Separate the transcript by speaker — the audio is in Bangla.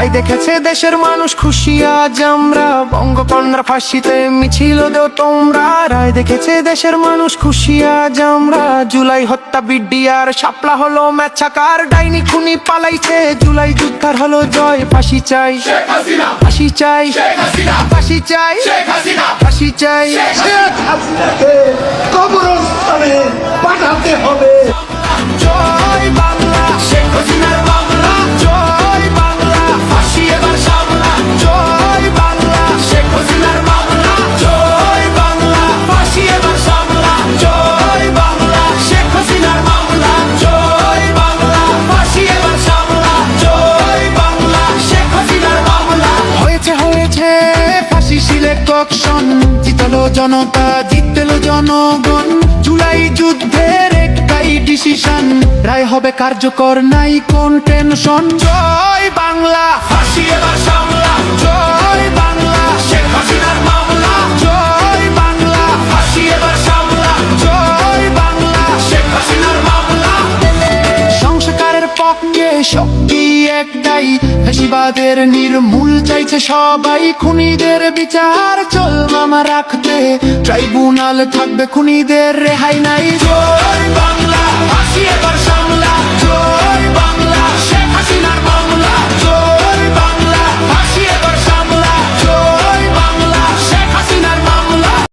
Speaker 1: রায় দেখেছে দেশের মানুষ খুশি আজ আমরা, বঙ্গকন্যার ফাঁসিতে মিছিল দেও তোমরা। রায় দেখেছে দেশের মানুষ খুশি আজ আমরা, জুলাই হত্যা বিডিআর শাপলা হলো ম্যাচাকার। ডাইনি খুনি পালাইছে, জুলাই যুদ্ধার হলো জয়। ফাঁসি চাই, ফাঁসি চাই, ফাঁসি চাই, ফাঁসি চাই।
Speaker 2: শেখ হাসিনাকে কবরস্থানে পাঠাতে হবে।
Speaker 1: জয় বাংলা, শেখ হাসিনার বাংলা। জয় বাংলা, ফাঁসি এবার সামলা। জয় বাংলা, শেখ হাসিনার বাংলা। জয় বাংলা, ফাঁসি এবার সামলা। জয় বাংলা, শেখ হাসিনার বাংলা। জয় বাংলা, ফাঁসি এবার সামলা। জয় বাংলা, শেখ হাসিনার বাংলা। হয়েছে হয়েছে ফাঁসি সিলেকশন, জিতলো জনতা, জিতলো জনগণ। জুলাই যুদ্ধের একটাই ডিসিশন, রায় হবে কার্যকর, নাই কোন টেনশন। জয় বাংলা, ফাঁসি এবার সামলা। জয় বাংলা, শেখ হাসিনার মামলা। জয় বাংলা, ফাঁসি এবার সামলা। জয় বাংলা, শেখ হাসিনার মামলা। সংস্কারের পক্ষে শক্তি একটাই, ফ্যাসিবাদের নির্মূল চাইছে সবাই। খুনিদের বিচার চল মামা রাখতে, ট্রাইব্যুনাল থাকবে, খুনিদের রেহাই নাই। জয় বাংলা, ফাঁসি এবার সামলা।